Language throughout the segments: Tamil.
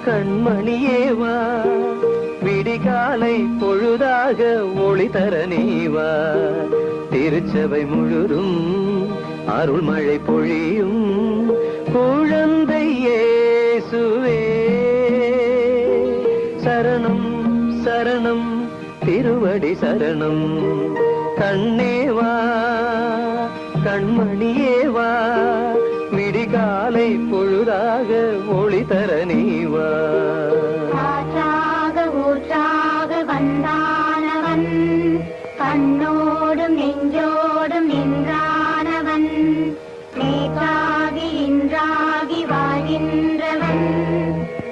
கண்மணியேவா விடிகாலை பொழுதாக ஒளி தர நீவா திருச்சபை முழுதும் அருள்மழை பொழியும் குழந்தை இயேசுவே சரணம் சரணம் திருவடி சரணம் கண்ணேவா கண்மணியேவா விடிகாலை பொழுதாக ஒளி தர நீவா ஊற்றாக வந்தானவன் கண்ணோடும் நெஞ்சோடும் நின்றானவன் நேற்றாகி இன்றாகி வாழ்கின்றவன்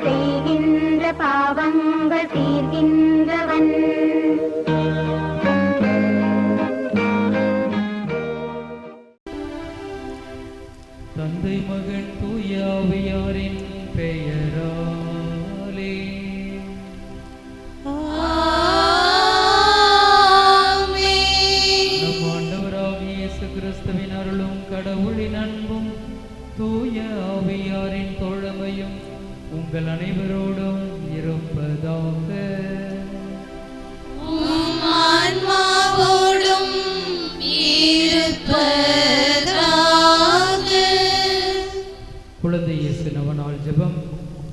செய்கின்ற பாவங்கள் தீர்கின்றவன் தந்தை மகன் தூய ஆவியாரின் பெயராலே நம் ஆண்டவராகிய இயேசு கிறிஸ்துவின் அருளும் கடவுளின் அன்பும் தூய ஆவியாரின் தோழமையும் உங்கள் அனைவரோடும் இருப்பதாக. குழந்தை இயேசு நவநாள் ஜெபம்.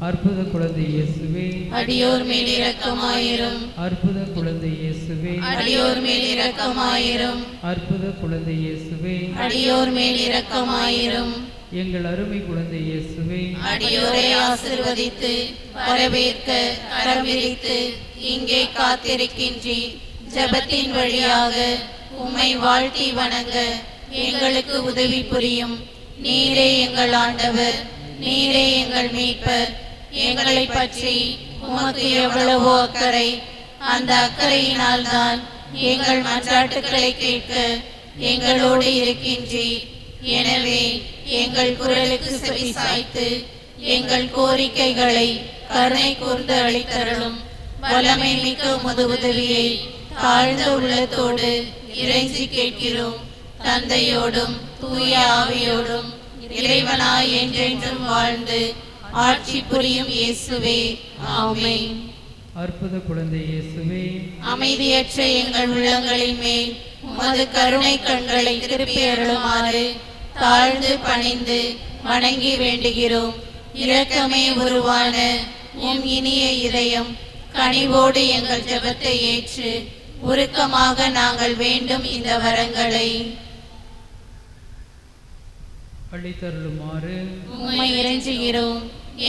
அற்புத குழந்தை இயேசுவே அடியோர் மேல் இரக்கமாயிரும். அற்புத குழந்தை இயேசுவே அடியோர் மேல் இரக்கமாயிரும். அற்புத குழந்தை இயேசுவே அடியோர் மேல் இரக்கமாயிரும். எங்கள் அருமை குழந்தை இயேசுவே அடியோரை ஆசீர்வதித்து வரவேற்க கரம் விரித்து இங்கே காத்திருக்கின்றீர். ஜெபத்தின் வழியாக உம்மை வாழ்த்தி வணங்க எங்களுக்கு உதவி புரியும். நீரே எங்கள் ஆண்டவர், நீரே எங்கள் மீட்பர். எங்களை பற்றி உமக்கு எவ்வளவோ அக்கறை. அந்த அக்கறையினால் தான் எங்கள் மன்றாட்டுக்களை கேட்க எங்களோடு இருக்கின்றீர். எனவே எங்கள் குரலுக்கு செவி சாய்த்து எங்கள் கோரிக்கைகளை கருணை கூர்ந்து அளித்தருளும். வல்லமை மிக்க உமது உதவியை தாழ்ந்த உள்ளத்தோடு இறைஞ்சி கேட்கிறோம். தந்தையோடும் தூய ஆவியோடும் இறைவனாய் என்றென்றும் வாழ்ந்து ஆட்சி புரியும் இயேசுவே, ஆமென். அற்புத குழந்தை இயேசுவே அமைதியற்ற எங்கள் உள்ளங்களின் மேல் உமது கருணை கண்களை திருப்பி அருளுமாறு தாழ்ந்து பணிந்து வணங்கி வேண்டுகிறோம். இரக்கமே உருவான உம் இனிய இதயம் கனிவோடு எங்கள் ஜெபத்தை ஏற்று உருக்கமாக நாங்கள் வேண்டும் இந்த வரங்களை அளித்தருளுமாறு உம்மை இறைஞ்சுகிறோம்.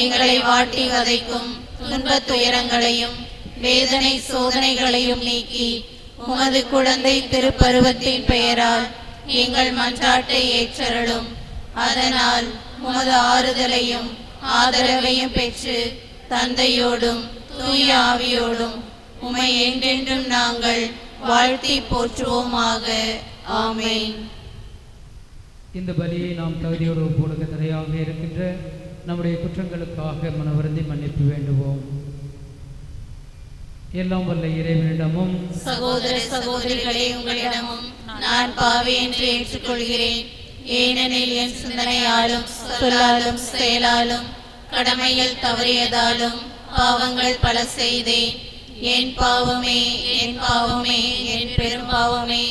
எங்களை வாட்டி வதைக்கும் துன்பத் துயரங்களையும் வேதனை சோதனைகளையும் நீக்கி உமது குழந்தை திருப்பருவத்தின் பெயரால் எங்கள் மன்றாட்டை ஏற்றருளும். அதனால் உமது ஆறுதலையும் ஆதரவையும் பெற்று தந்தையோடும் தூய ஆவியோடும் உம்மை என்றென்றும் நாங்கள் வாழ்த்தி போற்றுவோமாக, ஆமென். இந்த பலியை நாம் தகுதியோடு ஒப்புக்கொடுக்க தடையாக இருக்கின்ற நம்முடைய குற்றங்களுக்காக மனவருந்தி மன்னிப்பு வேண்டுவோம். எல்லாம் வல்ல இறைவனிடமும் சகோதர சகோதரிகளே உங்களிடமும் நான் பாவி என்று ஏற்றுக்கொள்கிறேன். ஏனெனில் என் சிந்தனையாலும் சொல்லாலும் செயலாலும் கடமையில் தவறியதாலும் பாவங்கள் பல செய்தேன். என் பாவமே என் பாவமே என் பெரும் பாவமே.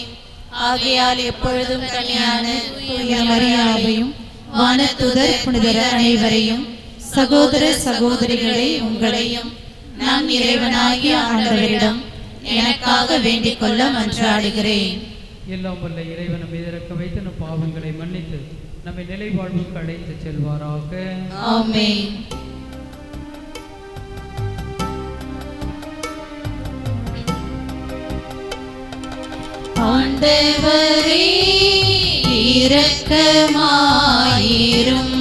ஆகையால் எப்பொழுதும் கன்னியான தூய மரியாதையும் வானதூதர் புனிதர் அனைவரையும் சகோதர சகோதரிகளே உங்களையும் நம் இறைவனாகிய ஆண்டவரிடம் எனக்காக வேண்டிக் கொள்ள மன்றாடுகிறேன். எல்லாம் வல்ல இறைவன் நம்மை இறக்க வைத்து நம் பாவங்களை மன்னித்து நம்மை நிலை வாழ்வுக்கு அழைத்து செல்வாராக, ஆமென். ஆண்டவரே இரக்கமாயிரும்.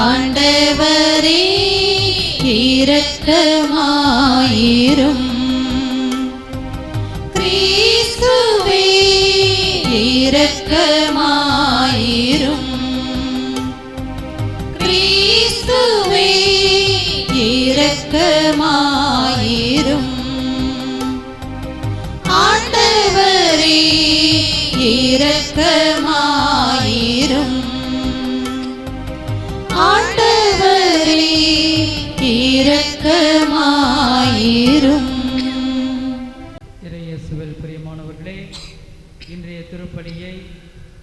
ஆண்டவரே இரக்கமாயிரும். கிறிஸ்துவே இரக்கமாயிரும். கிறிஸ்துவே இரக்கமாயிரும். ஆண்டவரே இரக்கமாயிரும். ஆண்டவரே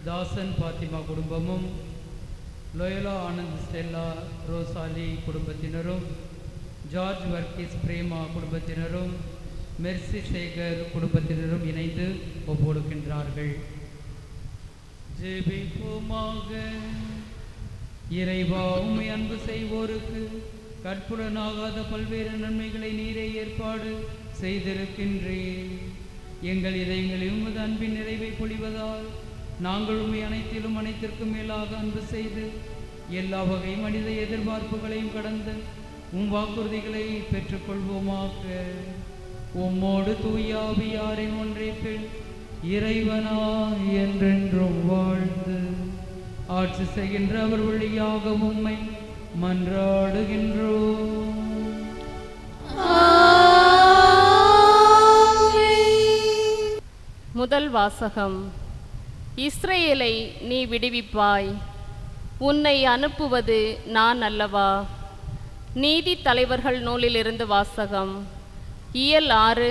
தாசன் பாத்திமா குடும்பமும், லோயலா ஆனந்த் ஸ்டெல்லா ரோசாலி குடும்பத்தினரும், ஜார்ஜ் வர்கீஸ் பிரேமா குடும்பத்தினரும், மெர்சி சேகர் குடும்பத்தினரும் இணைந்து ஒப்புக்கொடுக்கின்றார்கள். ஜெபிப்போமாக. இறைவா, உம்மை அன்பு செய்வோருக்கு கற்புலனாகாத பல்வேறு நன்மைகளை நீரே ஏற்பாடு செய்திருக்கின்றேன். எங்கள் இதயங்களில் உமது அன்பின் நிறைவை பொழிவதால் நாங்கள் உம்மை அனைத்திலும் அனைத்திற்கும் மேலாக அன்பு செய்து எல்லா வகை மனித எதிர்பார்ப்புகளையும் கடந்து உம் வாக்குறுதிகளை பெற்றுக்கொள்வோமாக. உம்மோடு தூயாவியாரின் ஒன்றைப்பில் இறைவனா என்றென்றும் வாழ்ந்து ஆட்சி செய்கின்ற அவர் வழியாக உம்மை மன்றாடுகின்றோம். முதல் வாசகம். இஸ்ரேலை நீ விடுவிப்பாய், உன்னை அனுப்புவது நான் அல்லவா? நீதி தலைவர்கள் நூலிலிருந்து வாசகம். இயல் 6,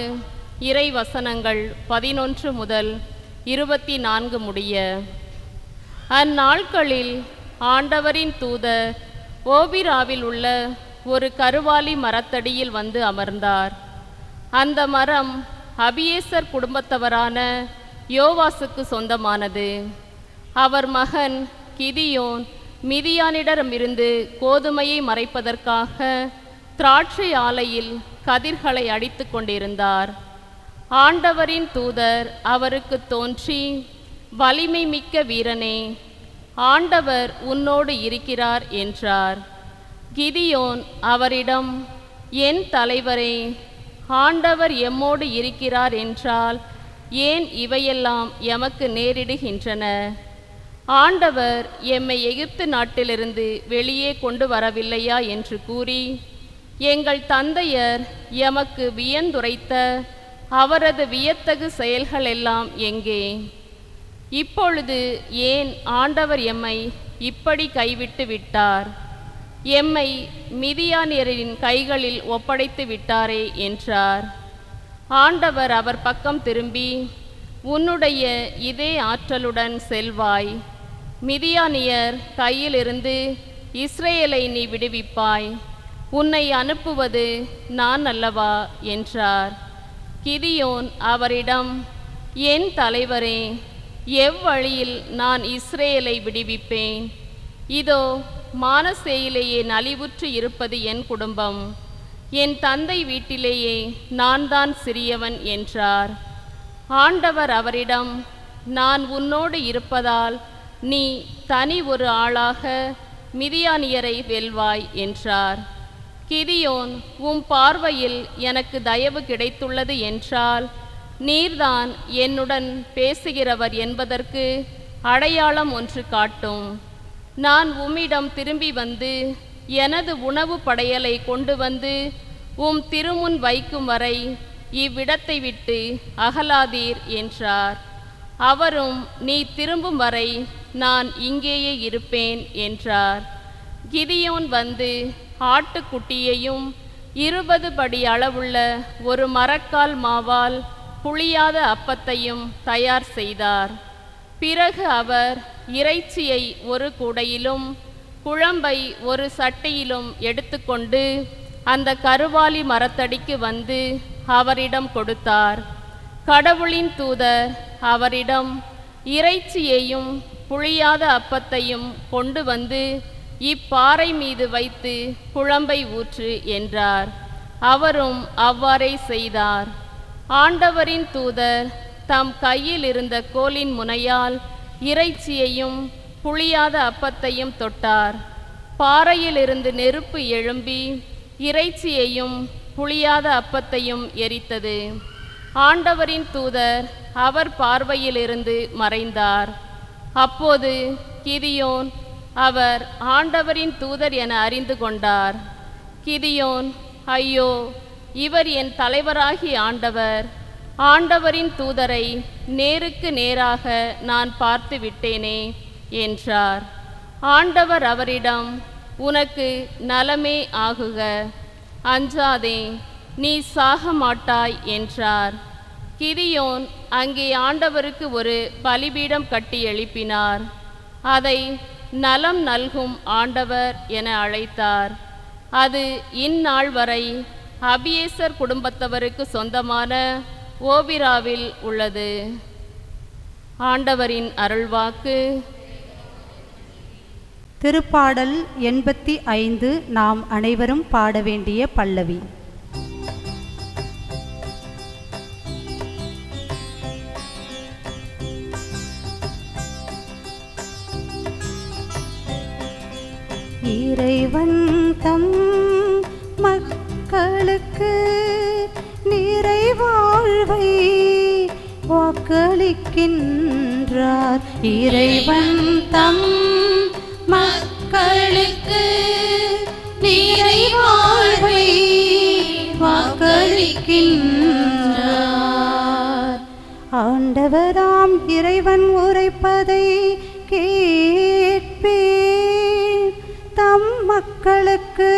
இறை வசனங்கள் 11 முதல் 24 முடிய. அந்நாட்களில் ஆண்டவரின் தூதர் ஓபிராவில் உள்ள ஒரு கருவாலி மரத்தடியில் வந்து அமர்ந்தார். அந்த மரம் அபியேசர் குடும்பத்தவரான யோவாசுக்கு சொந்தமானது. அவர் மகன் கிதியோன் மிதியானிடமிருந்து கோதுமையை மறைப்பதற்காக திராட்சை ஆலையில் கதிர்களை அடித்து கொண்டிருந்தார். ஆண்டவரின் தூதர் அவருக்கு தோன்றி, வலிமை மிக்க வீரனே, ஆண்டவர் உன்னோடு இருக்கிறார் என்றார். கிதியோன் அவரிடம், என் தலைவரே, ஆண்டவர் எம்மோடு இருக்கிறார் என்றால் ஏன் இவையெல்லாம் எமக்கு நேரிடுகின்றன? ஆண்டவர் எம்மை எகிப்து நாட்டிலிருந்து வெளியே கொண்டு வரவில்லையா என்று கூறி, எங்கள் தந்தையர் எமக்கு வியந்துரைத்த அவரது வியத்தகு செயல்கள் எல்லாம் எங்கே? இப்பொழுது ஏன் ஆண்டவர் எம்மை இப்படி கைவிட்டு விட்டார்? எம்மை மிதியானியரின் கைகளில் ஒப்படைத்து விட்டாரே என்றார். ஆண்டவர் அவர் பக்கம் திரும்பி, உன்னுடைய இதே ஆற்றலுடன் செல்வாய், மிதியானியர் கையிலிருந்து இஸ்ரேலை நீ விடுவிப்பாய், உன்னை அனுப்புவது நான் அல்லவா என்றார். கிதியோன் அவரிடம், என் தலைவரே, எவ்வழியில் நான் இஸ்ரேலை விடுவிப்பேன்? இதோ மானசேயிலேயே நலிவுற்று இருப்பது என் குடும்பம், என் தந்தை வீட்டிலேயே நான் தான் சிறியவன் என்றார். ஆண்டவர் அவரிடம், நான் உன்னோடு இருப்பதால் நீ தனி ஒரு ஆளாக மிதியானியரை வெல்வாய் என்றார். கிதியோன், உம் பார்வையில் எனக்கு தயவு கிடைத்துள்ளது என்றால் நீர்தான் என்னுடன் பேசுகிறவர் என்பதற்கு அடையாளம் ஒன்று காட்டும். நான் உம்மிடம் திரும்பி வந்து எனது உணவு படையலை கொண்டு வந்து உம் திருமுன் வைக்கும் வரை இவ்விடத்தை விட்டு அகலாதீர் என்றார். அவரும், நீ திரும்பும் வரை நான் இங்கேயே இருப்பேன் என்றார். கிதியோன் வந்து ஆட்டுக்குட்டியையும் 20 படி அளவுள்ள ஒரு மரக்கால் மாவால் புளியாத அப்பத்தையும் தயார் செய்தார். பிறகு அவர் இறைச்சியை ஒரு கூடையிலும் குழம்பை ஒரு சட்டியிலும் எடுத்துக்கொண்டு அந்த கருவாலி மரத்தடிக்கு வந்து அவரிடம் கொடுத்தார். கடவுளின் தூதர் அவரிடம், இறைச்சியையும் புளியாத அப்பத்தையும் கொண்டு வந்து இப்பாறை மீது வைத்து குழம்பை ஊற்று என்றார். அவரும் அவ்வாறே செய்தார். ஆண்டவரின் தூதர் தம் கையில் இருந்த கோலின் முனையால் இறைச்சியையும் புளியாத அப்பத்தையும் தொட்டார். பாறையிலிருந்து நெருப்பு எழும்பி இறைச்சியையும் புளியாத அப்பத்தையும் எரித்தது. ஆண்டவரின் தூதர் அவர் பார்வையிலிருந்து மறைந்தார். அப்போது கிதியோன் அவர் ஆண்டவரின் தூதர் என அறிந்து கொண்டார். கிதியோன், ஐயோ, இவர் என் தலைவராகி ஆண்டவர், ஆண்டவரின் தூதரை நேருக்கு நேராக நான் பார்த்து விட்டேனே என்றார். ஆண்டவர் அவரிடம், உனக்கு நலமே ஆகுக, அஞ்சாதே, நீ சாக மாட்டாய் என்றார். கிதியோன் அங்கே ஆண்டவருக்கு ஒரு பலிபீடம் கட்டி எழுப்பினார். அதை நலம் நல்கும் ஆண்டவர் என அழைத்தார். அது இந்நாள் வரை அபியேசர் குடும்பத்தவருக்கு சொந்தமான ஓபிராவில் உள்ளது. ஆண்டவரின் அருள்வாக்கு. திருப்பாடல் 85 நாம் அனைவரும் பாட வேண்டிய பல்லவி. இறைவன் தம் மக்களுக்கு நிறைவாழ்வை வாக்களிக்கின்றார். இறைவன் தம் மக்களுக்கு நிறைவாழ்வை வாக்களிக்கின்றார். ஆண்டவராம் இறைவன் உரைப்பதை கேட்பேன். தம் மக்களுக்கு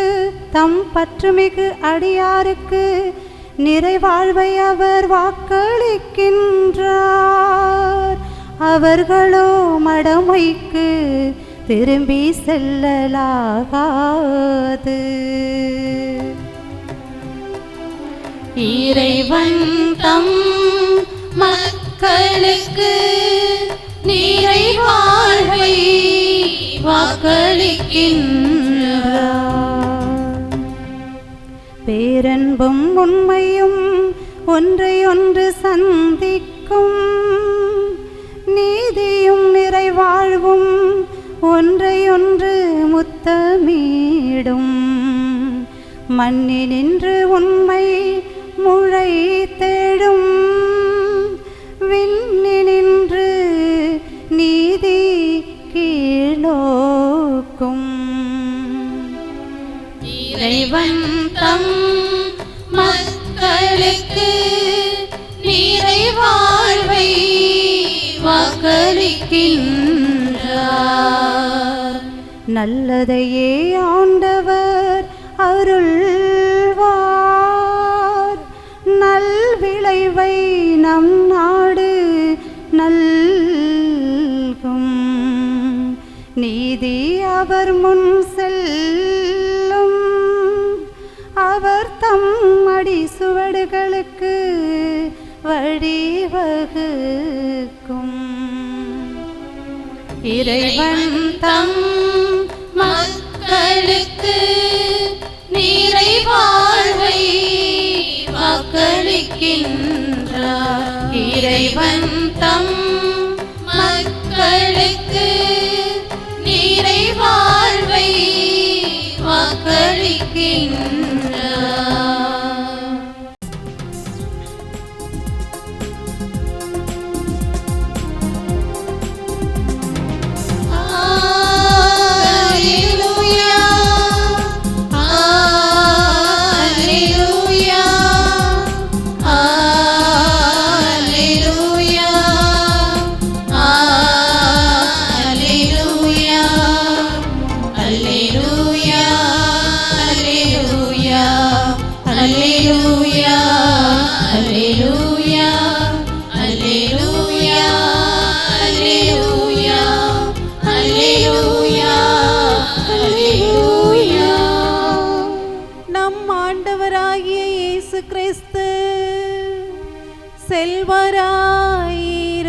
தம் பற்றுமிகு அடியாருக்கு நிறைவாழ்வை அவர் வாக்களிக்கின்றார். அவர்களோ மடமைக்கு திரும்பி செல்லலாகாது. இறைவன் தம் மக்களுக்கு நிறைவாழ்வை வாக்களிக்கின்றார். பேரன்பும் உண்மையும் ஒன்றையொன்று சந்திக்கும். நீதியும் நிறைவாழ்வும் ஒன்றையொன்று முத்தமிடும். மண்ணினின்று உண்மை முளை தேடும். விண்ணினின்று நீதி கீழோக்கும். இறைவன் தம் மக்களுக்கு நிறைவாழ்வை வாக்களிக்கின்றார். நல்லதையே ஆண்டவர் அருள்வார். நல்விளைவை நம் நாடு நல்கும். நீதி அவர் முன் செல்லும். அவர் தம் அடி சுவடுகளுக்கு வழிவகுக்கும். இறைவன் தம் மக்களுக்கு நிறைவாழ்வை வாக்களிக்கின்றார். இறைவன் தம் மக்களுக்கு நிறைவாழ்வை வாக்களிக்கின்றார்.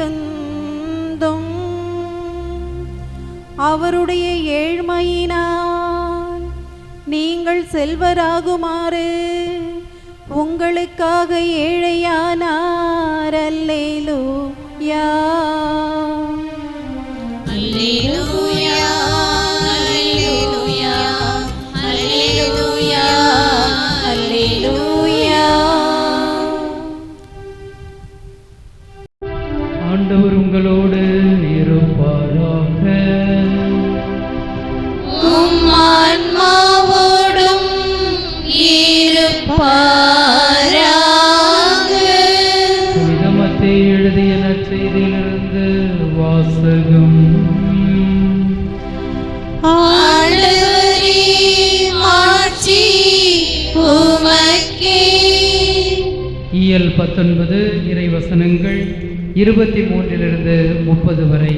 செல்வராயிருந்தும் அவருடைய ஏழ்மையினால் நீங்கள் செல்வராகுமாறு உங்களுக்காக ஏழையானார். அல்லேலூயா அல்லேலூயா அல்லேலூயா அல்லேலூயா அல்லேலூயா. ஆண்டவர் உங்களோடு இருப்பாராக. உம் ஆன்மாவோடும் இருப்பாராக. புனித மத்தேயு எழுதிய நற்செய்தியிலிருந்து வாசகம். இயல் 19 இறைவசனங்கள் 23-30 வரை.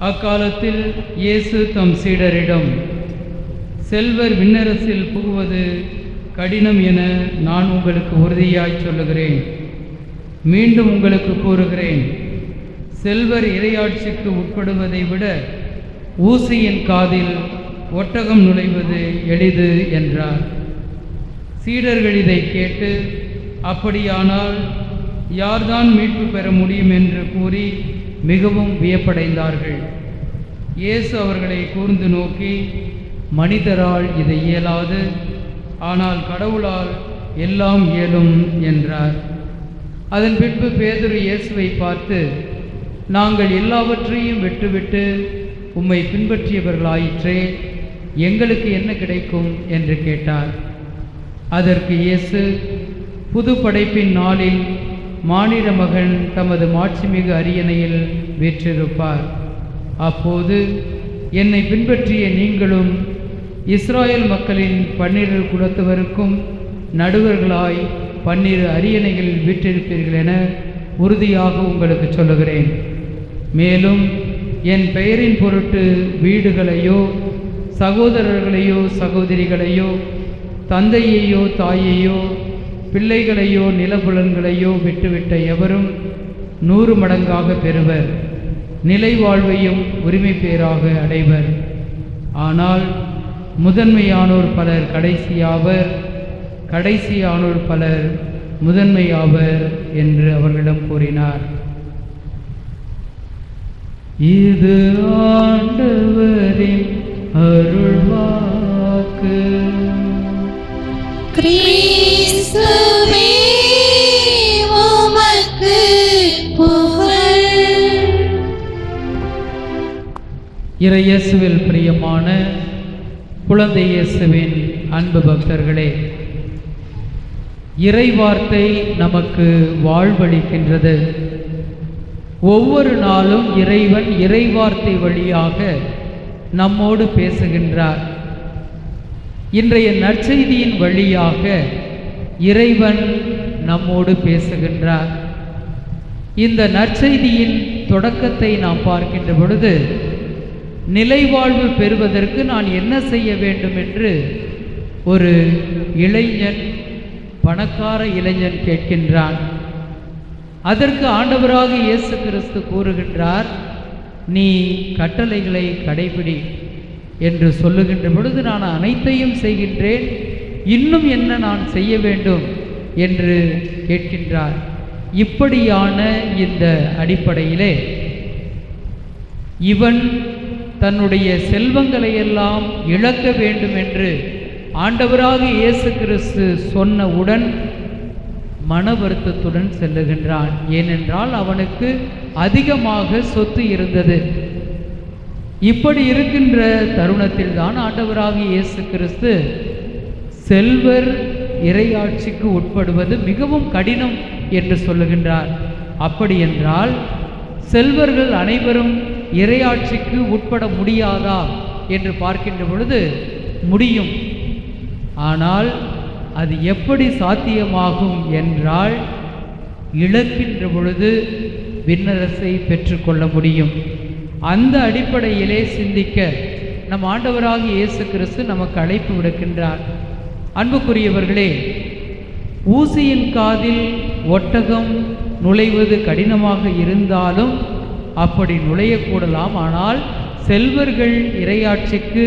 அக்காலத்தில் இயேசு தம் சீடரிடம், செல்வர் விண்ணரசில் புகுவது கடினம் என நான் உங்களுக்கு உறுதியாய் சொல்லுகிறேன். மீண்டும் உங்களுக்கு கூறுகிறேன், செல்வர் இறையாட்சிக்கு உட்படுவதை விட ஊசியின் காதில் ஒட்டகம் நுழைவது எளிது என்றார். சீடர்கள் இதை கேட்டு, அப்படியானால் யார்தான் மீட்பு பெற முடியும் என்று கூறி மிகவும் வியப்படைந்தார்கள். இயேசு அவர்களை கூர்ந்து நோக்கி, மனிதரால் இதை இயலாது, ஆனால் கடவுளால் எல்லாம் இயலும் என்றார். அதன் பின்பு பேதுரு இயேசுவை பார்த்து, நாங்கள் எல்லாவற்றையும் விட்டுவிட்டு உம்மை பின்பற்றியவர்களாயிற்றே, எங்களுக்கு என்ன கிடைக்கும் என்று கேட்டார். அதற்கு இயேசு, புது படைப்பின் நாளில் மானிட மகன் தமது மாட்சிமிகு அரியணையில் வீற்றிருப்பார். அப்போது என்னை பின்பற்றிய நீங்களும் இஸ்ராயேல் மக்களின் 12 குலத்தவருக்கும் நடுவர்களாய் 12 அரியணைகளில் வீற்றிருப்பீர்கள் என உறுதியாக உங்களுக்கு சொல்லுகிறேன். மேலும் என் பெயரின் பொருட்டு வீடுகளையோ சகோதரர்களையோ சகோதரிகளையோ தந்தையையோ தாயையோ பிள்ளைகளையோ நிலபுலன்களையோ விட்டுவிட்ட எவரும் 100 மடங்காக பெறுவர், நிலை வாழ்வையும் உரிமை பேராக அடைவர். ஆனால் முதன்மையானோர் பலர் கடைசியாவர், கடைசியானோர் பலர் முதன்மையாவர் என்று அவர்களிடம் கூறினார். இது ஆண்டவரின் அருள்வாக்கு. கிறிஸ்துவே உமக்கு புகழ். இறையேசுவில் பிரியமான குழந்தை இயேசுவின் அன்பு பக்தர்களே, இறைவார்த்தை நமக்கு வாழ்வளிக்கின்றது. ஒவ்வொரு நாளும் இறைவன் இறைவார்த்தை வழியாக நம்மோடு பேசுகின்றார். இன்றைய நற்செய்தியின் வழியாக இறைவன் நம்மோடு பேசுகின்றார். இந்த நற்செய்தியின் தொடக்கத்தை நாம் பார்க்கின்ற பொழுது, நிலைவாழ்வு பெறுவதற்கு நான் என்ன செய்ய வேண்டும் என்று ஒரு இளைஞன், பணக்கார இளைஞன் கேட்கின்றான். அதற்கு ஆண்டவராக இயேசு கிறிஸ்து கூறுகின்றார், நீ கட்டளைகளை கடைபிடி என்று சொல்லுகின்ற பொழுது, நான் அனைத்தையும் செய்கின்றேன், இன்னும் என்ன நான் செய்ய வேண்டும் என்று கேட்கின்றார். இப்படியான இந்த அடிப்படையிலே இவன் தன்னுடைய செல்வங்களையெல்லாம் இழக்க வேண்டும் என்று ஆண்டவராக இயேசு கிறிஸ்து சொன்னவுடன் மன வருத்தத்துடன் செல்லுகின்றான். ஏனென்றால் அவனுக்கு அதிகமாக சொத்து இருந்தது. இப்படி இருக்கின்ற தருணத்தில் தான் ஆண்டவராக இயேசு கிறிஸ்து செல்வர் இறையாட்சிக்கு உட்படுவது மிகவும் கடினம் என்று சொல்லுகின்றார். அப்படி என்றால் செல்வர்கள் அனைவரும் இறையாட்சிக்கு உட்பட முடியாதா என்று பார்க்கின்ற பொழுது முடியும். ஆனால் அது எப்படி சாத்தியமாகும் என்றால், இழக்கின்ற பொழுது விண்ணரசை பெற்றுக்கொள்ள முடியும். அந்த அடிப்படையிலே சிந்திக்க நம் ஆண்டவராக இயேசு கிறிஸ்து நமக்கு அழைப்பு விடுக்கின்றார். அன்புக்குரியவர்களே, ஊசியின் காதில் ஒட்டகம் நுழைவது கடினமாக இருந்தாலும் அப்படி நுழையக்கூடலாம். ஆனால் செல்வர்கள் இறையாட்சிக்கு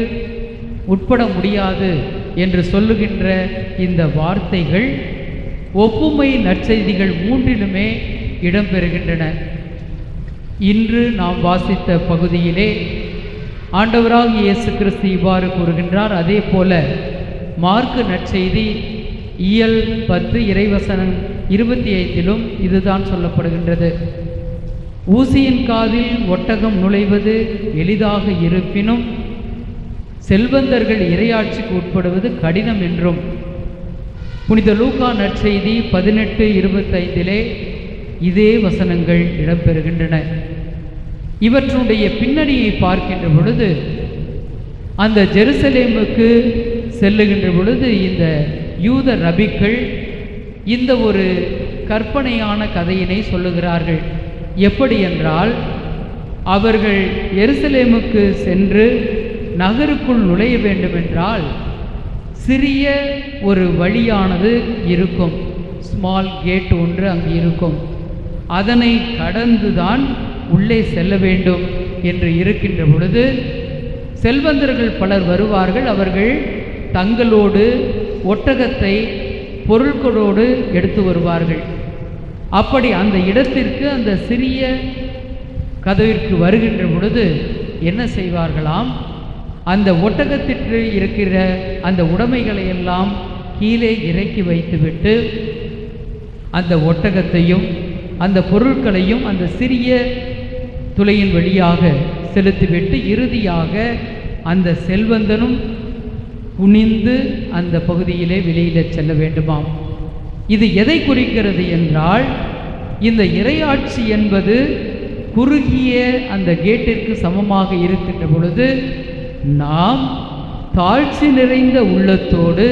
உட்பட முடியாது என்று சொல்லுகின்ற இந்த வார்த்தைகள் ஒப்புமை நற்செய்திகள் 3லுமே இடம்பெறுகின்றன. இன்று நாம் வாசித்த பகுதியிலே ஆண்டவராக இயேசு கிறிஸ்து இவ்வாறு கூறுகின்றார். அதே போல மார்க்கு நற்செய்தி இயல் 10 இறைவசனம் 25லும் இதுதான் சொல்லப்படுகின்றது. ஊசியின் காதில் ஒட்டகம் நுழைவது எளிதாக இருப்பினும் செல்வந்தர்கள் இறையாட்சிக்கு உட்படுவது கடினம் என்றும், புனித லூக்கா நற்செய்தி 18:25 இதே வசனங்கள் இடம்பெறுகின்றன. இவற்றுடைய பின்னணியை பார்க்கின்ற பொழுது, அந்த ஜெருசலேமுக்கு செல்லுகின்ற பொழுது இந்த யூத ரபிக்கள் இந்த ஒரு கற்பனையான கதையினை சொல்லுகிறார்கள். எப்படி என்றால், அவர்கள் எருசலேமுக்கு சென்று நகருக்குள் நுழைய வேண்டுமென்றால் சிறிய ஒரு வழியானது இருக்கும், ஸ்மால் கேட் ஒன்று அங்கு இருக்கும். அதனை கடந்துதான் உள்ளே செல்ல வேண்டும் என்று இருக்கின்ற பொழுது செல்வந்தர்கள் பலர் வருவார்கள். அவர்கள் தங்களோடு ஒட்டகத்தை பொருட்களோடு எடுத்து வருவார்கள். அப்படி அந்த இடத்திற்கு, அந்த சிறிய கதவிற்கு வருகின்ற பொழுது என்ன செய்வார்களாம், அந்த ஒட்டகத்திற்கு இருக்கிற அந்த உடைமைகளை எல்லாம் கீழே இறக்கி வைத்துவிட்டு அந்த ஒட்டகத்தையும் அந்த பொருட்களையும் அந்த சிறிய துளையின் வழியாக செலுத்திவிட்டு இறுதியாக அந்த செல்வந்தனும் குனிந்து அந்த பகுதியிலே வெளியில் செல்ல வேண்டுமாம். இது எதை குறிக்கிறது என்றால், இந்த இறையாட்சி என்பது குறுகிய அந்த கேட்டிற்கு சமமாக இருக்கின்ற பொழுது நாம் தாழ்ச்சி நிறைந்த உள்ளத்தோடு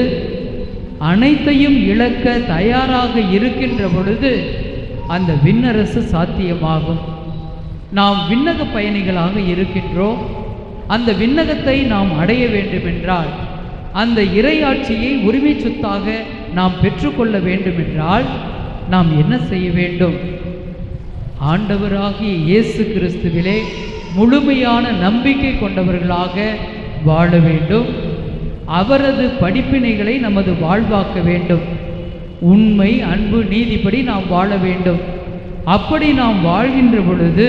அனைத்தையும் இழக்க தயாராக இருக்கின்ற பொழுது அந்த விண்ணரசு சாத்தியமாகும். நாம் விண்ணக பயணிகளாக இருக்கின்றோம். அந்த விண்ணகத்தை நாம் அடைய வேண்டுமென்றால், அந்த இறையாட்சியை உரிமை சொத்தாக நாம் பெற்றுக்கொள்ள வேண்டுமென்றால் நாம் என்ன செய்ய வேண்டும்? ஆண்டவராகிய இயேசு கிறிஸ்துவிலே முழுமையான நம்பிக்கை கொண்டவர்களாக வாழ வேண்டும். அவரது படிப்பினைகளை நமது வாழ்வாக்க வேண்டும். உண்மை, அன்பு, நீதிப்படி நாம் வாழ வேண்டும். அப்படி நாம் வாழ்கின்ற பொழுது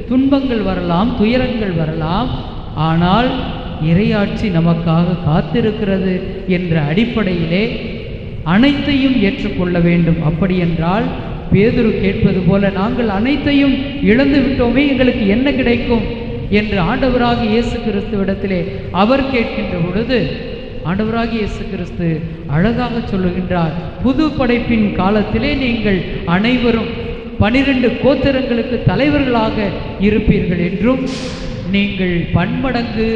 துன்பங்கள் வரலாம், துயரங்கள் வரலாம், ஆனால் இறையாட்சி நமக்காக காத்திருக்கிறது என்ற அடிப்படையிலே அனைத்தையும் ஏற்றுக்கொள்ள வேண்டும். அப்படி என்றால் பேதுரு கேட்பது போல, நாங்கள் அனைத்தையும் இழந்து விட்டோமே, எங்களுக்கு என்ன கிடைக்கும் என்று ஆண்டவராக இயேசு கிறிஸ்துவிடத்திலே அவர் கேட்கின்ற பொழுது ஆண்டவராக இயேசு கிறிஸ்து அழகாக சொல்லுகின்றார், புது படைப்பின் காலத்திலே நீங்கள் அனைவரும் 12 கோத்திரங்களுக்கு தலைவர்களாக இருப்பீர்கள் என்றும் நீங்கள் பன்மடங்கு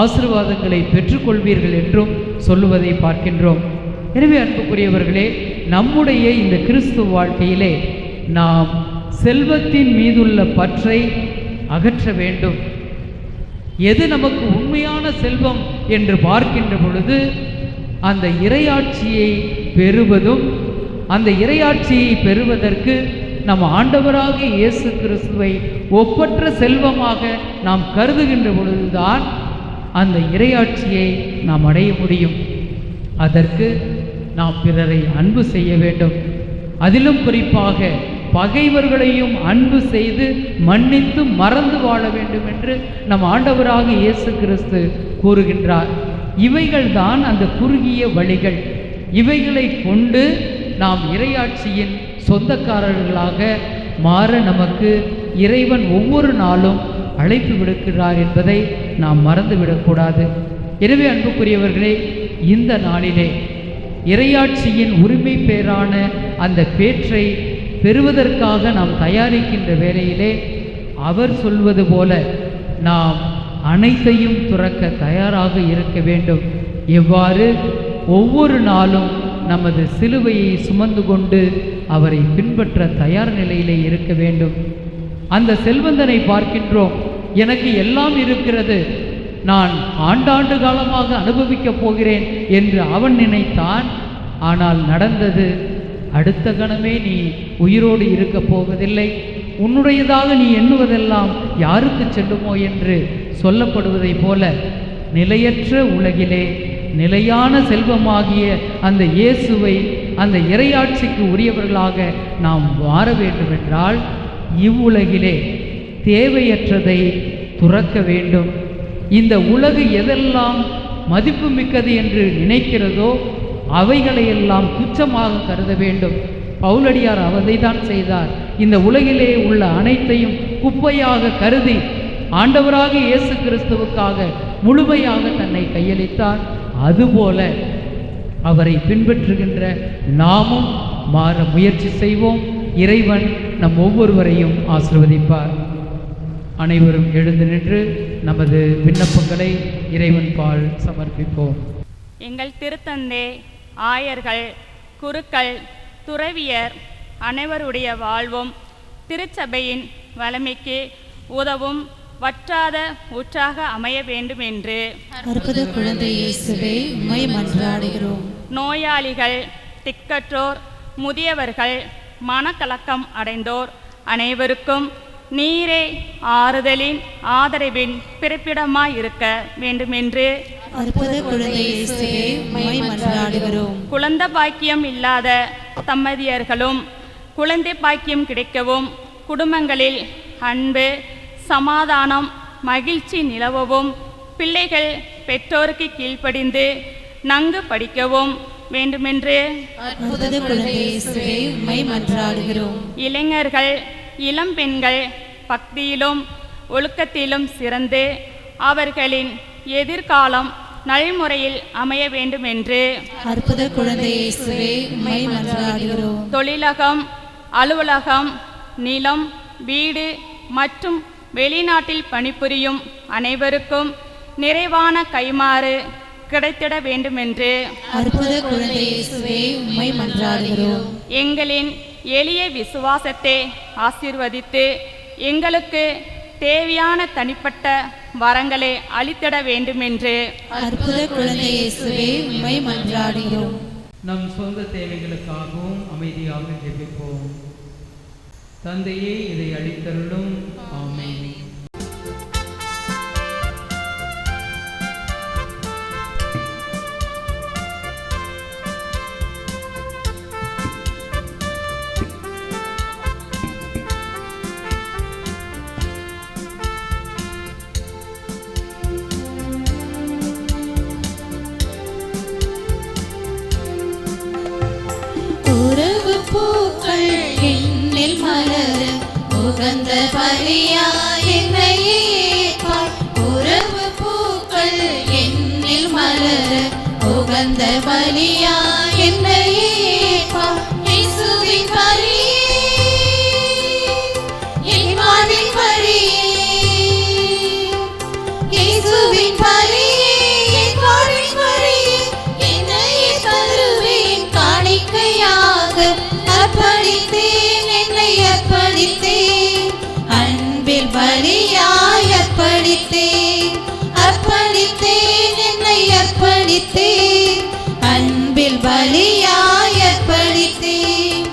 ஆசீர்வாதங்களை பெற்றுக்கொள்வீர்கள் என்றும் சொல்லுவதை பார்க்கின்றோம். எனவே அன்புக்குரியவர்களே, நம்முடைய இந்த கிறிஸ்துவ வாழ்க்கையிலே நாம் செல்வத்தின் மீதுள்ள பற்றை அகற்ற வேண்டும். எது நமக்கு உண்மையான செல்வம் என்று பார்க்கின்ற பொழுது அந்த இறையாட்சியை பெறுவதும், அந்த இறையாட்சியை பெறுவதற்கு நம் ஆண்டவராக இயேசு கிறிஸ்துவை ஒப்பற்ற செல்வமாக நாம் கருதுகின்ற பொழுதுதான் அந்த இறையாட்சியை நாம் அடைய முடியும். அதற்கு நாம் பிறரை அன்பு செய்ய வேண்டும். அதிலும் குறிப்பாக பகைவர்களையும் அன்பு செய்து மன்னித்து மறந்து வாழ வேண்டும் என்று நம் ஆண்டவராக இயேசு கிறிஸ்து கூறுகின்றார். இவைகள்தான் அந்த குறுகிய வழிகள். இவைகளை கொண்டு நாம் இறையாட்சியின் சொந்தக்காரர்களாக மாற நமக்கு இறைவன் ஒவ்வொரு நாளும் அழைப்பு விடுக்கிறார் என்பதை நாம் மறந்துவிடக்கூடாது. எனவே அன்புக்குரியவர்களே, இந்த நாளிலே இறையாட்சியின் உரிமை பேரான அந்த பேற்றை பெறுவதற்காக நாம் தயாரிக்கின்ற வேளையிலே அவர் சொல்வது போல நாம் அனைத்தையும் துறக்க தயாராக இருக்க வேண்டும். எவ்வாறு? ஒவ்வொரு நாளும் நமது சிலுவையை சுமந்து கொண்டு அவரை பின்பற்ற தயார் நிலையிலே இருக்க வேண்டும். அந்த செல்வந்தனை பார்க்கின்றோம், எனக்கு எல்லாம் இருக்கிறது, நான் ஆண்டாண்டு காலமாக அனுபவிக்கப் போகிறேன் என்று அவன் நினைத்தான். ஆனால் நடந்தது, அடுத்த கணமே நீ உயிரோடு இருக்க போவதில்லை, உன்னுடையதாக நீ எண்ணுவதெல்லாம் யாருக்கு செல்லுமோ என்று சொல்லப்படுவதைப் போல நிலையற்ற உலகிலே நிலையான செல்வமாகிய அந்த இயேசுவை, அந்த இறையாட்சிக்கு உரியவர்களாக நாம் மாற வேண்டுமென்றால் இவ்வுலகிலே தேவையற்றதை துறக்க வேண்டும். இந்த உலகு எதெல்லாம் மதிப்பு மிக்கது என்று நினைக்கிறதோ அவைகளையெல்லாம் துச்சமாக கருத வேண்டும். பவுலடியார் அவதை தான் செய்தார். இந்த உலகிலே உள்ள அனைத்தையும் குப்பையாக கருதி ஆண்டவராக இயேசு கிறிஸ்துவுக்காக முழுமையாக தன்னை கையளித்தார். அதுபோல அவரை பின்பற்றுகின்ற நாமும் மாற முயற்சி செய்வோம். இறைவன் நம் ஒவ்வொருவரையும் ஆசீர்வதிப்பார். அனைவரும் எழுந்து நின்று நமது விண்ணப்பங்களை இறைவன் பால் சமர்ப்பிப்போம். எங்கள் திருத்தந்தை, ஆயர்கள், குருக்கள், துறவியர் அனைவருடைய வாழ்வும் திருச்சபையின் வளமைக்கு உதவும் வற்றாத ஊற்றாக அமைய வேண்டும் என்று அற்புத குழந்தை இயேசுவே உம்மை மன்றாடுகிறோம். நோயாளிகள், திக்கற்றோர், முதியவர்கள், மனக்கலக்கம் அடைந்தோர் அனைவருக்கும் நீரே ஆறுதலின் ஆதரவின் பிறப்பிடமாய் இருக்க வேண்டுமென்று அற்புத குழந்தை இயேசுவே உம்மை மன்றாடுகிறோம். குழந்தை பாக்கியம் இல்லாத தம்பதியர்களும் குழந்தை பாக்கியம் கிடைக்கவும், குடும்பங்களில் அன்பு, சமாதானம், மகிழ்ச்சி நிலவவும், பிள்ளைகள் பெற்றோருக்கு கீழ்ப்படிந்து நன்கு படிக்கவும் வேண்டுமென்று அற்புத குழந்தை இயேசுவே உம்மை மன்றாடுகிறோம். இளைஞர்கள், இளம் பெண்கள் பக்தியிலும் ஒழுக்கத்திலும் சிறந்து அவர்களின் எதிர்காலம் நல்முறையில் அமைய வேண்டும் என்று அற்புத குழந்தை இயேசுவே உம்மை மன்றாடுகிறோம். தொழிலகம், அலுவலகம், நிலம், வீடு மற்றும் வெளிநாட்டில் பணிபுரியும் அனைவருக்கும் நிறைவான கைமாறு கிடைத்திட வேண்டுமென்று அற்புத குழந்தை இயேசுவே உம்மை மன்றாடுகிறோம். எங்களின் எளிய விசுவாசத்தை ஆசீர்வதித்து எங்களுக்கு தேவையான தனிப்பட்ட வரங்களை அளித்திட வேண்டுமென்று அற்புத குழந்தை இயேசுவே உம்மை மன்றாடுகிறோம். நம் சொந்த தேவைகளுக்காகவும் அமைதியாக ஜெபிப்போம். தந்தையே, இதை அளித்தருளும். ஆமென். உறவு பூக்கள் என்னில் மலர உகந்த பலியாய் என்னையே ஏற்பாய். உறவு பூக்கள் என்னில் மலர உகந்த பலியாய் என்னையே ஏற்பாய். இயேசுவின் பலியே என் வாழ்வின் வழியே, இயேசுவின் பலியே என் வாழ்வின் வழியே, என்னையே தருவேன் காணிக்கையாக அர்ப்பணித்தேன், என்னை அர்ப்பணித்தேன், அன்பில் பலியாய் அர்ப்பணித்தேன், அர்ப்பணித்தேன், என்னை அர்ப்பணித்தேன், அன்பில் பலியாய் அர்ப்பணித்தேன்.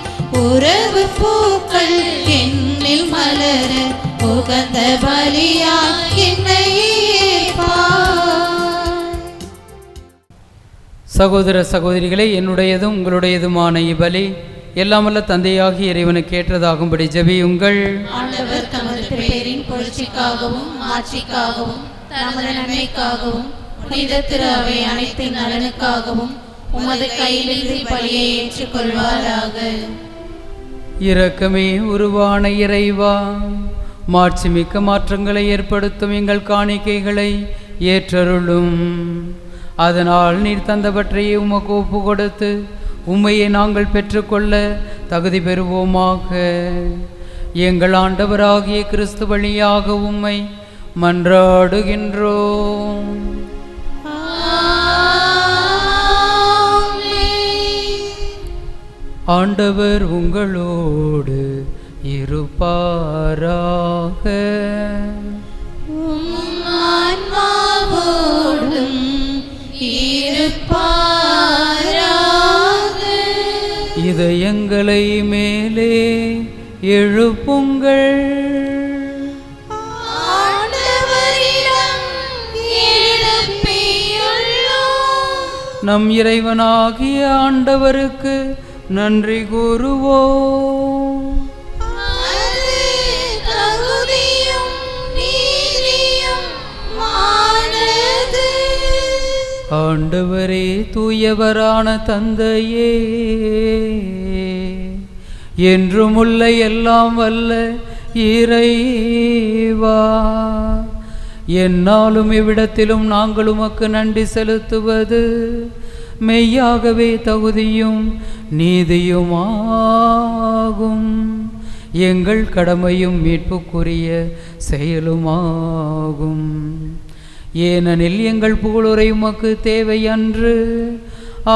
உறவு பூக்கள் என்னில் மலர உகந்த பலியாய் என்னை ஏற்பாய். சகோதர சகோதரிகளே, என்னுடையதும் உங்களுடையதுமான இவ்வலி எல்லாம் வல்ல தந்தையாகி இறைவனுக்கு ஏற்றதாகும்படி ஜெபியுங்கள். ஆண்டவர் தமது பெயரின் புகழ்ச்சிக்காகவும் ஆட்சிக்காகவும் நமது நன்மைக்காகவும் புனித திரு அவை அனைத்தின் நலனுக்காகவும் உமது கையிலிருந்து பலியை ஏற்றுக்கொள்வாராக. இரக்கமே உருவான இறைவா, மாட்சிமிக்க மாற்றங்களை ஏற்படுத்தும் எங்கள் காணிக்கைகளை ஏற்றருளும். அதனால் நீர் தந்தவற்றையே உமக்கு ஒப்பு கொடுத்து உம்மையை நாங்கள் பெற்றுக்கொள்ள தகுதி பெறுவோமாக. எங்கள் ஆண்டவராகிய கிறிஸ்து வழியாக உம்மை மன்றாடுகின்றோம். ஆண்டவர் உங்களோடு இருப்பாராக. ஆன்மாவோடும் இருப்பாராக. இதயங்களை மேலே எழுப்புங்கள். ஆண்டவரிடம் எழுப்பியுள்ளோம். நம் இறைவனாகிய ஆண்டவருக்கு நன்றி கூறுவோம். அது தகுதியும் நீதியும் ஆனது. ஆண்டவரே, தூயவரான தந்தையே, என்றும் உள்ள எல்லாம் வல்ல இறைவா, என்னாலும் இவ்விடத்திலும் நாங்கள் உமக்கு நன்றி செலுத்துவது மெய்யாகவே தகுதியும் நீதியுமாகும். எங்கள் கடமையும் மீட்புக்குரிய செயலுமாகும். ஏனெனில் எங்கள் புகழுரை உமக்கு தேவை அன்று,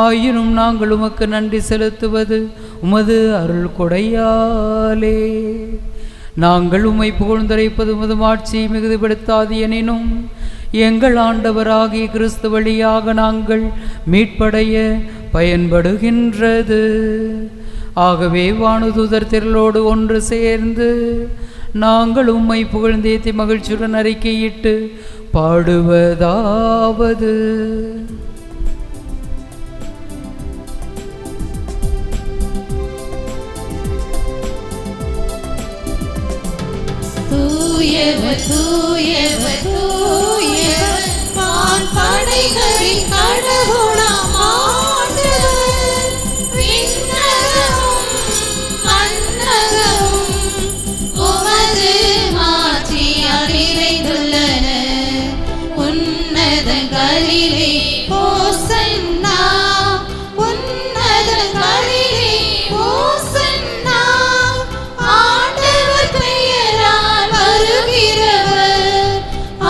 ஆயினும் நாங்கள் உமக்கு நன்றி செலுத்துவது உமது அருள் கொடையாலே. நாங்கள் உம்மை புகழ்ந்துரைப்பது உமது ஆட்சியை மிகுதிப்படுத்தாது எனினும் எங்கள் ஆண்டவராகிய கிறிஸ்து வழியாக நாங்கள் மீட்படைய பயன்படுகின்றது. ஆகவே வானுதூதர் திரளோடு ஒன்று சேர்ந்து நாங்கள் உம்மை புகழ்ந்தேத்தி மகிழ்ச்சியுடன் அறிக்கையிட்டு பாடுவதாவது: தூயவர் தூயவர் தூயவர் வான்படைகளின் கடவுளாம் ஆண்டவர். விண்ணகமும் மண்ணகமும் உமது மாட்சியால் நிறைந்துள்ளன. உன்னதங்களிலே ஓசன்னா, உன்னதங்களிலே ஓசன்னா. ஆண்டவர் பெயரால் வருகிறவர்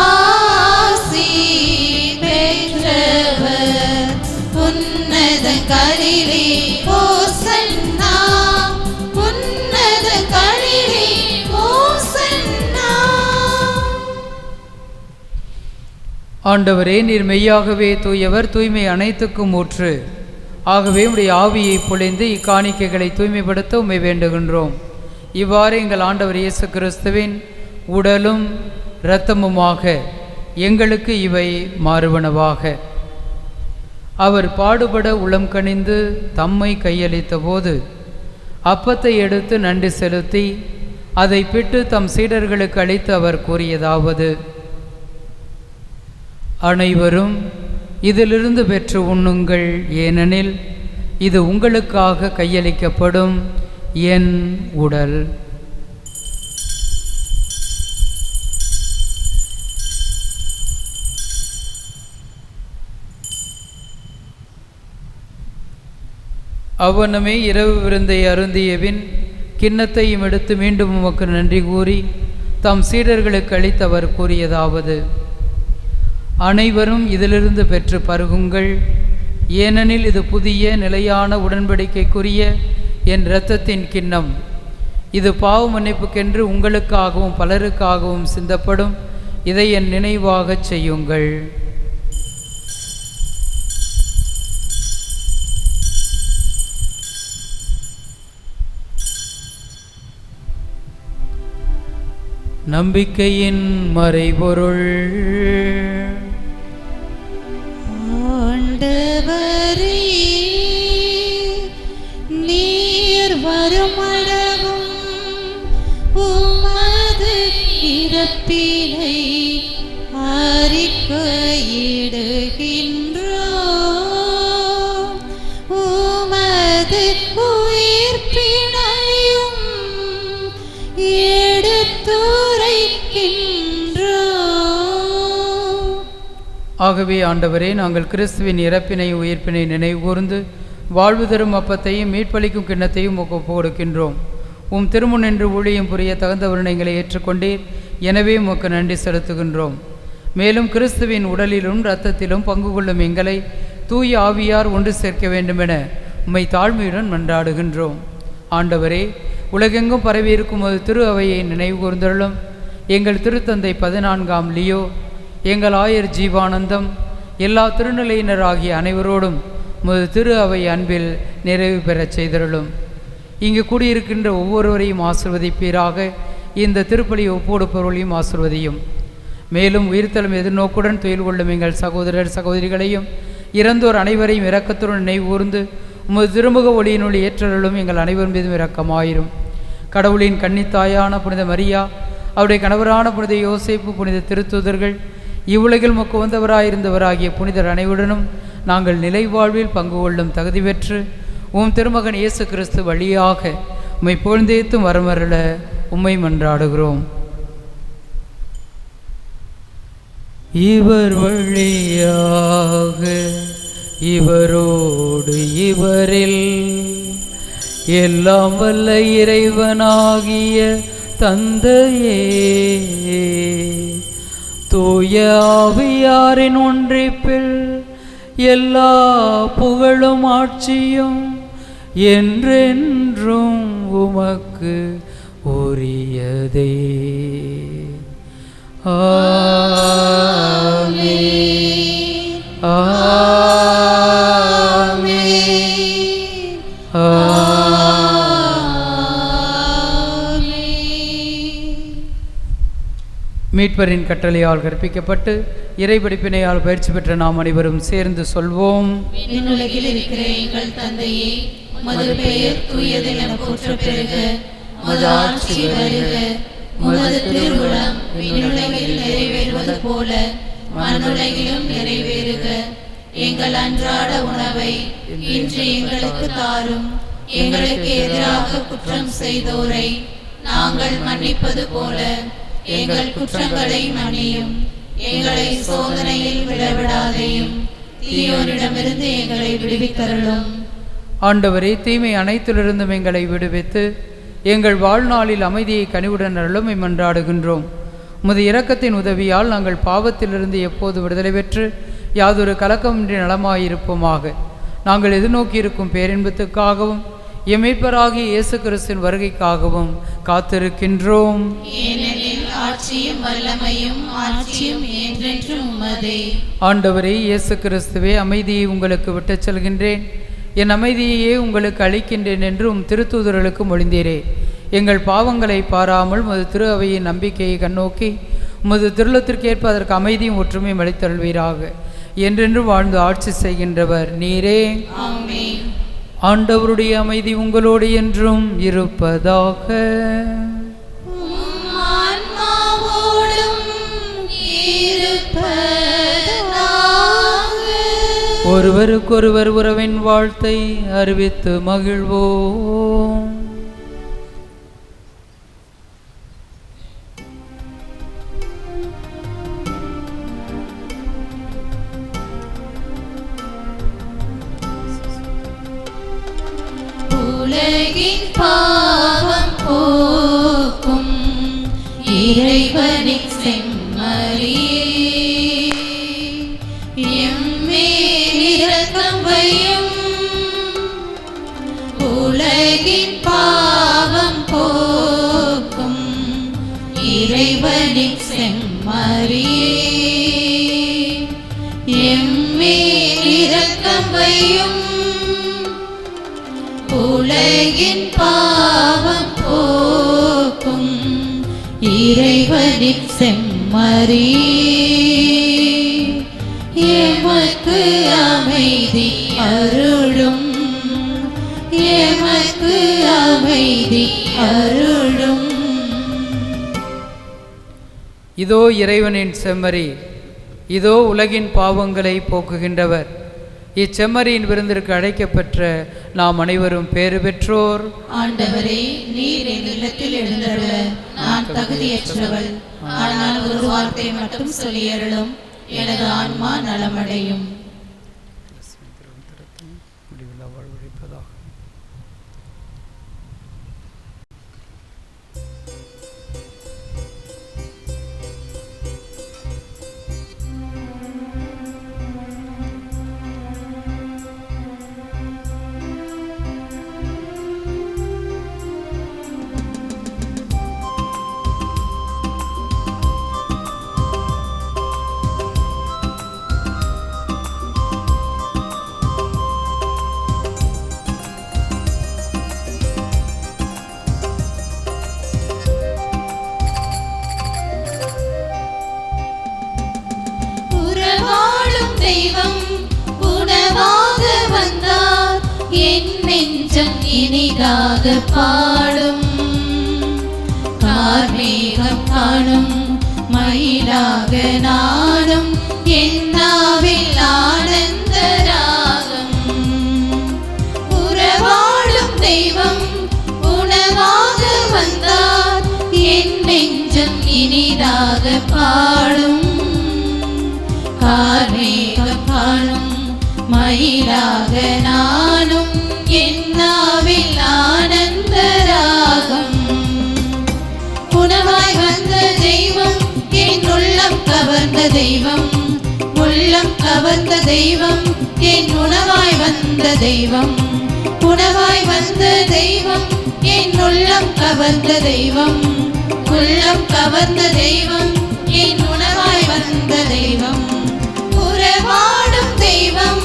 ஆசி பெற்றவர். உன்னதங்களிலே ஓசன்னா, உன்னதங்களிலே ஓசன்னா. ஆண்டவரே, நீர் மெய்யாகவே தூயவர், தூய்மை அனைத்துக்கும் ஊற்று. ஆகவே உம்முடைய ஆவியை பொழிந்து இக்காணிக்கைகளை தூய்மைப்படுத்த உம்மை வேண்டுகின்றோம். இவ்வாறு எங்கள் ஆண்டவர் இயேசு கிறிஸ்துவின் உடலும் இரத்தமுமாக எங்களுக்கு இவை மாறுவனவாக. அவர் பாடுபட உளம் கனிந்து தம்மை கையளித்த போது அப்பத்தை எடுத்து நன்றி செலுத்தி அதை பிட்டு தம் சீடர்களுக்கு அளித்து அவர் கூறியதாவது: அனைவரும் இதிலிருந்து பெற்று உண்ணுங்கள், ஏனெனில் இது உங்களுக்காக கையளிக்கப்படும் என் உடல். அவ்வனமே இரவு விருந்தை அருந்தியபின் கிண்ணத்தையும் எடுத்து மீண்டும் உமக்கு நன்றி கூறி தம் சீடர்களுக்கு அளித்தவர் கூறியதாவது: அனைவரும் இதிலிருந்து பெற்று பருகுங்கள், ஏனெனில் இது புதிய நிலையான உடன்படிக்கைக்குரிய என் இரத்தத்தின் கிண்ணம். இது பாவ மன்னிப்புக்கென்று உங்களுக்காகவும் பலருக்காகவும் சிந்தப்படும். இதை என் நினைவாகச் செய்யுங்கள். நம்பிக்கையின் மறைபொருள். ஆண்டவரே, நீர் வருமளவும் உமது இறப்பினை அறிக்கையிடுகின்றோம். உமது உயிர்ப்பினையும் எடுத்துரைக்கின்றோம். ஆகவே ஆண்டவரே, நாங்கள் கிறிஸ்துவின் இறப்பினை உயிர்ப்பினை நினைவு கூர்ந்து வாழ்வு தரும் அப்பத்தையும் மீட்பளிக்கும் கிண்ணத்தையும் ஒப்பு கொடுக்கின்றோம். உம் திருமுன் என்று ஊழியம் புரிய தகுந்த வருணங்களை ஏற்றுக்கொண்டீர். எனவே உமக்கு நன்றி செலுத்துகின்றோம். மேலும் கிறிஸ்துவின் உடலிலும் இரத்தத்திலும் பங்கு கொள்ளும் எங்களை தூய ஆவியார் ஒன்று சேர்க்க வேண்டுமென உம்மை தாழ்மையுடன் மன்றாடுகின்றோம். ஆண்டவரே, உலகெங்கும் பரவியிருக்கும் ஒரு திரு அவையை நினைவு கூர்ந்தருளும். எங்கள் திருத்தந்தை 14ஆம் லியோ, எங்கள் ஆயர் ஜீவானந்தம், எல்லா திருநிலையினர் ஆகிய அனைவரோடும் உமது திரு அவை அன்பில் நிறைவு பெறச் செய்தருளும். இங்கு கூடியிருக்கின்ற ஒவ்வொருவரையும் ஆசிர்வதிப்பீராக. இந்த திருப்பலி ஒப்புக்கொடுப்பவர்களையும் ஆசிர்வதியும். மேலும் உயிர்த்தலும் எதிர்நோக்குடன் துயில் கொள்ளும் எங்கள் சகோதரர் சகோதரிகளையும் இறந்தோர் அனைவரையும் இரக்கத்துடன் நினைவு கூர்ந்து உமது திருமுக ஒளியினுள் ஏற்றருளும். எங்கள் அனைவர் மீதும் இரக்கமாயிரும். கடவுளின் கன்னித்தாயான புனித மரியா, அவருடைய கணவரான புனித யோசேப்பு, புனித திருத்தூதர்கள், இவ்வுலகில் மக்கு வந்தவராயிருந்தவராகிய புனிதர் அனைவருடனும் நாங்கள் நிலை வாழ்வில் பங்கு கொள்ளும் தகுதி பெற்று உம் திருமகன் இயேசு கிறிஸ்து வழியாக உம்மை புகழ்ந்தேத்தும் வரமருள உம்மை மன்றாடுகிறோம். இவர் வழியாக இவரோடு இவரில் எல்லாம் வல்ல இறைவனாகிய தந்தையே, தூய ஆவியாரின் ஒன்றிப்பில் எல்லா புகழும் ஆட்சியும் என்றென்றும் உமக்கு உரியதே. ஆமென். ஆமென். மீட்பரின் கட்டளையால் கற்பிக்கப்பட்டு இறைபடிப்பினையால் பயிற்சி பெற்ற நாம் அனைவரும் சேர்ந்து சொல்வோம். விண்ணுலகில் இருக்கிற எங்கள் தந்தையே, உமது பெயர் தூயதென போற்றப் பெறுக. உமது ஆட்சி வருக. உமது திருவுளம் விண்ணுலகில் நிறைவேறுவது போல மண்ணுலகிலும் நிறைவேறுக. எங்கள் அன்றாட உணவை இன்று எங்களுக்கு தாரும். எங்களுக்கு எதிராக குற்றம் செய்தோரை நாங்கள் மன்னிப்பது போல எங்கள் குற்றங்களை மன்னியும். எங்களை சோதனையில் விடவிடாதேயும், தீயோரிடமிருந்து எங்களை விடுவித்தருளும். ஆண்டவரே, தீமை அனைத்திலிருந்தும் எங்களை விடுவித்து எங்கள் வாழ்நாளில் அமைதியை கனிவுடன் அருளும் மன்றாடுகின்றோம். உமது இரக்கத்தின் உதவியால் நாங்கள் பாவத்திலிருந்து எப்போது விடுதலை பெற்று யாதொரு கலக்கமின்றி நலமாயிருப்போமாக. நாங்கள் எதிர்நோக்கியிருக்கும் பேரின்பத்துக்காகவும் எமீட்பராகிய இயேசு கிறிஸ்துவின் வருகைக்காகவும் காத்திருக்கின்றோம். ஏனெனில் ஆட்சியும் வல்லமையும் ஆட்சியும் என்றென்றும் உமதே. ஆண்டவரே இயேசு கிறிஸ்துவே, அமைதியை உங்களுக்கு விட்டுச் செல்கின்றேன், என் அமைதியையே உங்களுக்கு அளிக்கின்றேன் என்று திருத்தூதர்களுக்கு மொழிந்தீரே. எங்கள் பாவங்களை பாராமல் உமது திரு அவையின் நம்பிக்கையை கண்ணோக்கி உமது திருளத்திற்கேற்ப அதற்கு அமைதியும் ஒற்றுமையும் அளித்தருள்வீராக. என்றென்று வாழ்ந்து ஆட்சி செய்கின்றவர் நீரே. ஆமென். ஆண்டவருடைய அமைதி உங்களோடு என்றும் இருப்பதாக. ஒருவருக்கொருவர் உறவின் வாழ்த்தை அறிவித்து மகிழ்வோம். உலகின் பாவம் போக்கும் இறைவனின் செம்மறியே, எம்மேல் இரக்கம் வையும். உலகின் பாவம் போக்கும் இறைவனின் செம்மறியே, எம்மேல் இரக்கம் வையும். உலகின் பாவம் போக்கும் இறைவனின் செம்மறியே, எமக்கு அமைதி அருளும். எமக்கு அமைதி அருளும். இதோ இறைவனின் செம்மறி, இதோ உலகின் பாவங்களை போக்குகின்றவர். இச்செம்மறியின் விருந்திற்கு அழைக்கப்பெற்ற நாம் அனைவரும் பேறு பெற்றோர். ஆண்டவரே, நீர் என் இல்லத்தில் எழுந்தருள நான் தகுதியற்றவள். ஆனால் ஒரு வார்த்தை மட்டும் சொல்லியருளும், எனது ஆன்மா நலமடையும். தெய்வம் உணவாக வந்தார், என் நெஞ்சம் இனிதாக பாடும். கார்மேகம் காணும் மயிலாக நாடும், என்னாவில் ஆனந்த ராகம். உறவாடும் தெய்வம் உணவாக வந்தார், என் நெஞ்சம் இனிதாக பாடும். கார்மேகம் காணும் மயிலாக நானும், என்னாவில் ஆனந்த ராகம். உணவாய் வந்த தெய்வம், என் உள்ளம் கவர்ந்த தெய்வம், உள்ளம் கவர்ந்த தெய்வம், என் உணவாய் வந்த தெய்வம், உணவாய் வந்த தெய்வம், என் உள்ளம் கவர்ந்த தெய்வம், உள்ளம் கவர்ந்த தெய்வம், என் உணவாய் வந்த தெய்வம், உறவாடும் தெய்வம்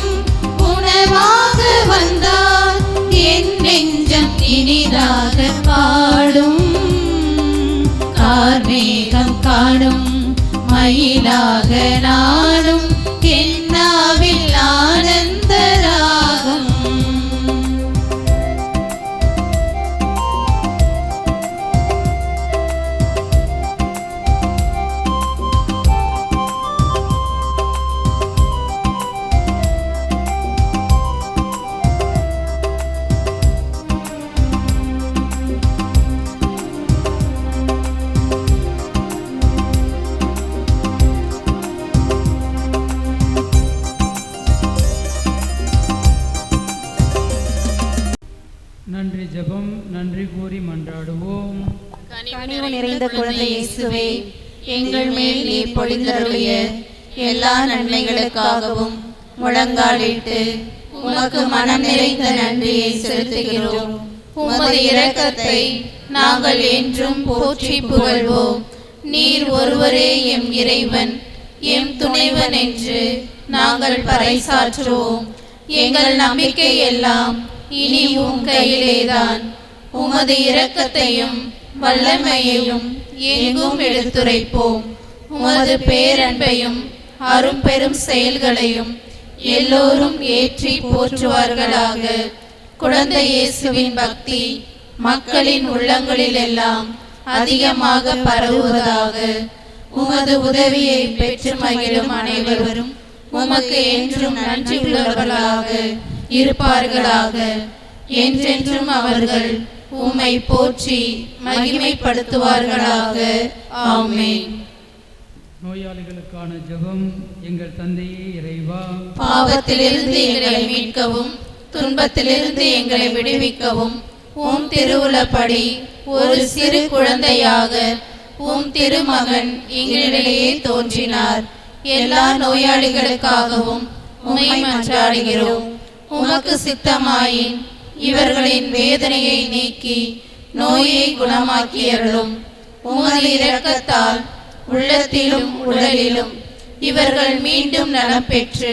உணவாக வந்தார், என் நெஞ்சம் இனிதாக பாடும், கார்மேகம் காணும் மயிலாக நானும், என்னாவில் ஆனந்த ராகம். நன்றி ஜெபம். நன்றி கூறி மன்றாடுவோம். கனிவு நிறைந்த குழந்தை இயேசுவே, எங்கள் மேல் நீர் பொழிந்தருளிய எல்லா நன்மைகளுக்காகவும் முழங்காலிட்டு உமக்கு மனம் நிறைந்த நன்றியை செலுத்துகிறோம். உமது இரக்கத்தை நாங்கள் என்றும் போற்றி புகழ்வோம். நீர் ஒருவரே எம் இறைவன், எம் துணைவன் என்று நாங்கள் பறைசாற்றுவோம். எங்கள் நம்பிக்கை எல்லாம் இனி உம் கையிலேதான். உமது இரக்கத்தையும் வல்லமையையும் எங்கும் எடுத்துரைப்போம். உமது பேரன்பையும் அரும்பெரும் செயல்களையும் எல்லோரும் ஏற்றி போற்றுவார்களாக. குழந்தை இயேசுவின் பக்தி மக்களின் உள்ளங்களிலெல்லாம் அதிகமாக பரவுவதாக. உமது உதவியை பெற்று மகிழும் அனைவரும் உமக்கு என்றும் நன்றி உள்ளவர்களாக இருப்பார்களாக. என்றென்றும் அவர்கள் உம்மை போற்றி மகிமைப்படுத்துவார்களாக. ஆமென். நோயாளிகளுக்கான ஜெபம். எங்கள் தந்தையே இறைவா, பாவத்திலிருந்து எங்களை மீட்கவும் துன்பத்திலிருந்து எங்களை விடுவிக்கவும் உம் திருவுளப்படி ஒரு சிறு குழந்தையாக உம் திருமகன் எங்களிடையே தோன்றினார். எல்லா நோயாளிகளுக்காகவும் உம்மை மன்றாடுகிறோம். உமக்கு சித்தமாயின் இவர்களின் வேதனையை நீக்கி நோயை குணமாக்கியருளும். உமது இரக்கத்தால் உள்ளத்திலும் உடலிலும் இவர்கள் மீண்டும் நலம் பெற்று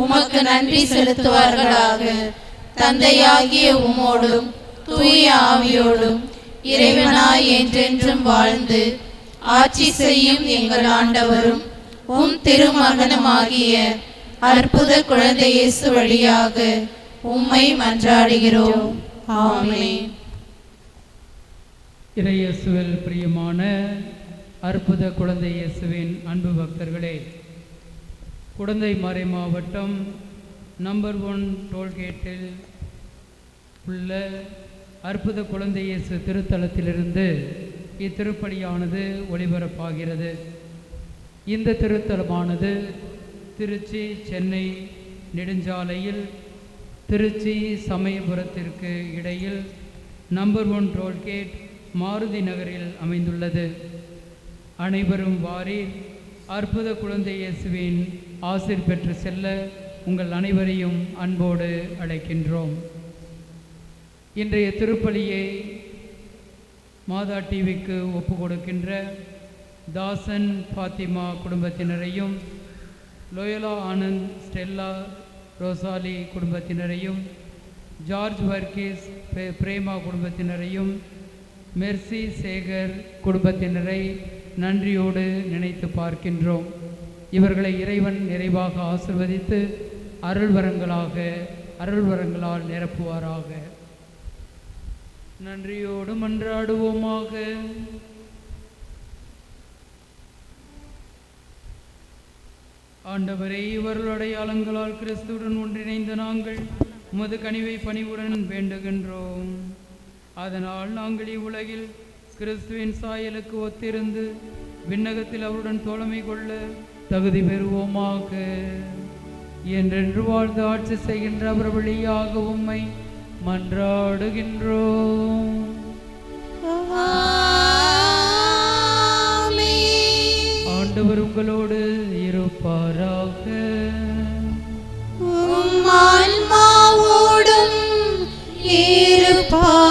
உமக்கு நன்றி செலுத்துவார்களாக. தந்தையாகிய உமோடும் தூய ஆவியோடும் இறைவனாய் என்றென்றும் வாழ்ந்து ஆட்சி செய்யும் எங்கள் ஆண்டவரும் உம் திருமகனுமாகிய அற்புத குழந்தை இயேசு வழியாக உம்மை மன்றாடுகிறோம். ஆமென். இறையேசுவில் பிரியமான அற்புத குழந்தை இயேசுவின் அன்பு பக்தர்களே, குடந்தை மறை மாவட்டம் நம்பர் 1 டோல்கேட்டில் உள்ள அற்புத குழந்தை இயேசு திருத்தலத்திலிருந்து இத்திருப்பலியானது ஒளிபரப்பாகிறது. இந்த திருத்தலமானது திருச்சி சென்னை நெடுஞ்சாலையில் திருச்சி சமயபுரத்திற்கு இடையில் நம்பர் 1 டோல்கேட் மாருதி நகரில் அமைந்துள்ளது. அனைவரும் வாரி அற்புத குழந்தை இயேசுவின் ஆசீர் பெற்று செல்ல உங்கள் அனைவரையும் அன்போடு அழைக்கின்றோம். இன்றைய திருப்பலியை மாதா டிவிக்கு ஒப்பு கொடுக்கின்ற தாசன் பாத்திமா குடும்பத்தினரையும், லோயலா ஆனந்த் ஸ்டெல்லா ரோசாலி குடும்பத்தினரையும், ஜார்ஜ் வர்கீஸ் பிரேமா குடும்பத்தினரையும், மெர்சி சேகர் குடும்பத்தினரை நன்றியோடு நினைத்து பார்க்கின்றோம். இவர்களை இறைவன் நிறைவாக ஆசிர்வதித்து அருள்வரங்களால் நிரப்புவாராக. நன்றியோடு மன்றாடுவோமாக. ஆண்டவரே, இவர்கள் அடையாளங்களால் கிறிஸ்துவுடன் ஒன்றிணைந்த நாங்கள் உமது கனிவை பணிவுடன் வேண்டுகின்றோம். அதனால் நாங்கள் இவ்வுலகில் கிறிஸ்துவின் சாயலுக்கு ஒத்திருந்து விண்ணகத்தில் அவருடன் தோழமை கொள்ள தகுதி பெறுவோமாக. என்றென்று வாழ்ந்து ஆட்சி செய்கின்ற அவர் வழியாக உம்மை மன்றாடுகின்றோம். ஆண்டவர் உங்களோடு இருப்பாராக. உம் ஆன்மாவோடும் இருப்பாராக.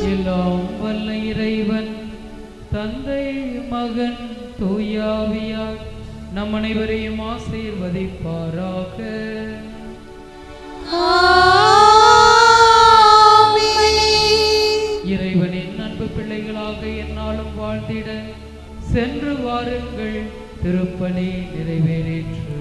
எல்லாம் வல்ல இறைவன் தந்தை மகன் தூயாவியார் நம் அனைவரையும் ஆசீர்வதிப்பாராக. இறைவனின் அன்பு பிள்ளைகளாக எந்நாளும் வாழ்ந்திட சென்று வாருங்கள், திருப்பலி நிறைவேறிற்று.